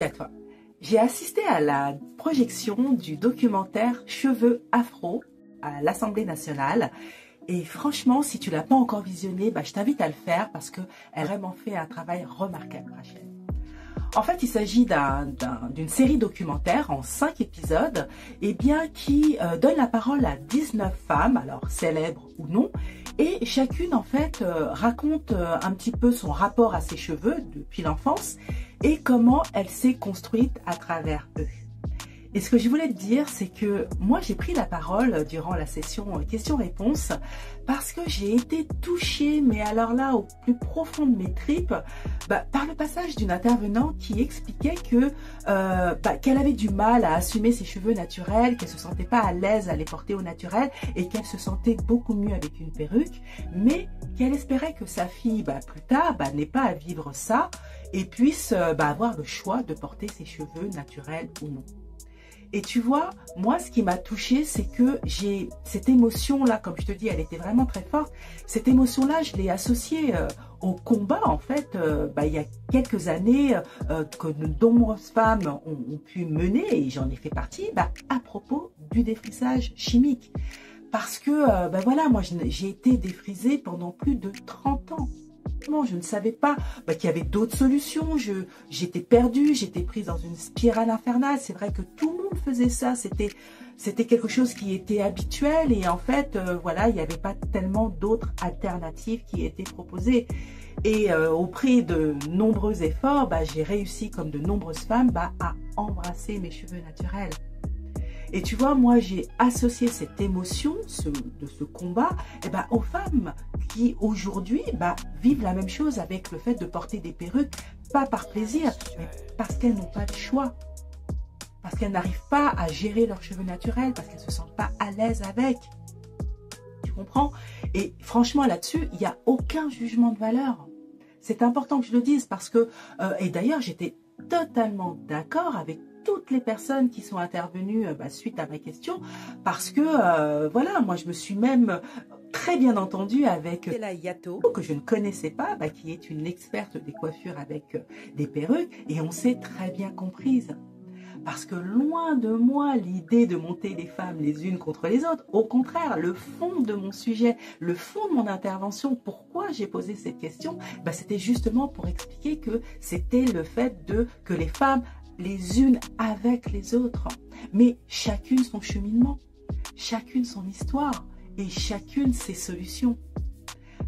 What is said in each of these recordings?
À toi. J'ai assisté à la projection du documentaire Cheveux afro à l'Assemblée nationale et franchement, si tu l'as pas encore visionné, je t'invite à le faire parce qu'elle a vraiment fait un travail remarquable, Rachel. En fait, il s'agit d'une série documentaire en 5 épisodes qui donne la parole à 19 femmes, alors célèbres ou non, et chacune en fait raconte un petit peu son rapport à ses cheveux depuis l'enfance et comment elle s'est construite à travers eux. Et ce que je voulais te dire, c'est que moi j'ai pris la parole durant la session questions-réponses parce que j'ai été touchée, mais alors là au plus profond de mes tripes, par le passage d'une intervenante qui expliquait que qu'elle avait du mal à assumer ses cheveux naturels, qu'elle se sentait pas à l'aise à les porter au naturel et qu'elle se sentait beaucoup mieux avec une perruque, mais qu'elle espérait que sa fille plus tard n'ait pas à vivre ça et puisse avoir le choix de porter ses cheveux naturels ou non. Et tu vois, moi, ce qui m'a touchée, c'est que j'ai cette émotion-là, comme je te dis, elle était vraiment très forte. Cette émotion-là, je l'ai associée au combat, en fait, il y a quelques années, que de nombreuses femmes ont pu mener, et j'en ai fait partie, à propos du défrisage chimique. Parce que, voilà, moi, j'ai été défrisée pendant plus de 30 ans. Je ne savais pas qu'il y avait d'autres solutions, j'étais perdue, j'étais prise dans une spirale infernale. C'est vrai que tout le monde faisait ça, c'était quelque chose qui était habituel et en fait, voilà, il n'y avait pas tellement d'autres alternatives qui étaient proposées. Et au prix de nombreux efforts, j'ai réussi, comme de nombreuses femmes, à embrasser mes cheveux naturels. Et tu vois, moi, j'ai associé cette émotion de ce combat aux femmes qui, aujourd'hui, vivent la même chose avec le fait de porter des perruques, pas par plaisir, mais parce qu'elles n'ont pas de choix. Parce qu'elles n'arrivent pas à gérer leurs cheveux naturels, parce qu'elles ne se sentent pas à l'aise avec. Tu comprends? Et franchement, là-dessus, il n'y a aucun jugement de valeur. C'est important que je le dise parce que, et d'ailleurs, j'étais totalement d'accord avec toutes les personnes qui sont intervenues suite à ma question, parce que voilà, moi je me suis même très bien entendue avec la Yato, que je ne connaissais pas, qui est une experte des coiffures avec des perruques, et on s'est très bien comprises. Parce que loin de moi l'idée de monter les femmes les unes contre les autres, au contraire, le fond de mon sujet, le fond de mon intervention, pourquoi j'ai posé cette question, c'était justement pour expliquer que c'était le fait que les femmes les unes avec les autres, mais chacune son cheminement, chacune son histoire et chacune ses solutions.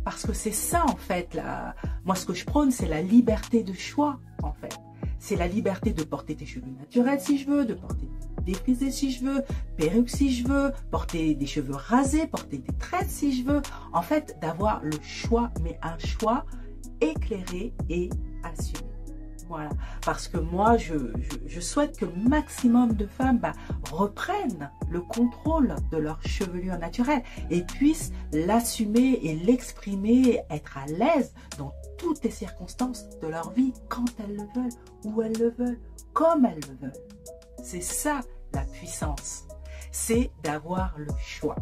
Parce que c'est ça en fait, moi ce que je prône, c'est la liberté de choix en fait. C'est la liberté de porter tes cheveux naturels si je veux, de porter défrisés si je veux, perruque si je veux, porter des cheveux rasés, porter des tresses si je veux. En fait, d'avoir le choix, mais un choix éclairé et assumé. Voilà, parce que moi, je souhaite que le maximum de femmes reprennent le contrôle de leur chevelure naturelle et puissent l'assumer et l'exprimer, être à l'aise dans toutes les circonstances de leur vie, quand elles le veulent, où elles le veulent, comme elles le veulent. C'est ça la puissance, c'est d'avoir le choix.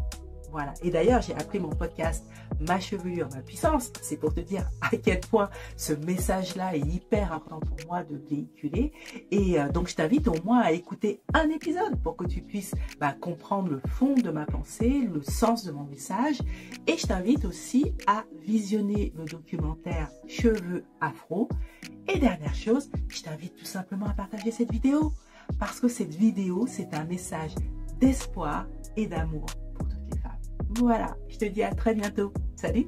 Voilà. Et d'ailleurs, j'ai appelé mon podcast « Ma chevelure, ma puissance ». C'est pour te dire à quel point ce message-là est hyper important pour moi de véhiculer. Et donc, je t'invite au moins à écouter un épisode pour que tu puisses comprendre le fond de ma pensée, le sens de mon message. Et je t'invite aussi à visionner le documentaire « Cheveux afro ». Et dernière chose, je t'invite tout simplement à partager cette vidéo. Parce que cette vidéo, c'est un message d'espoir et d'amour. Voilà, je te dis à très bientôt. Salut!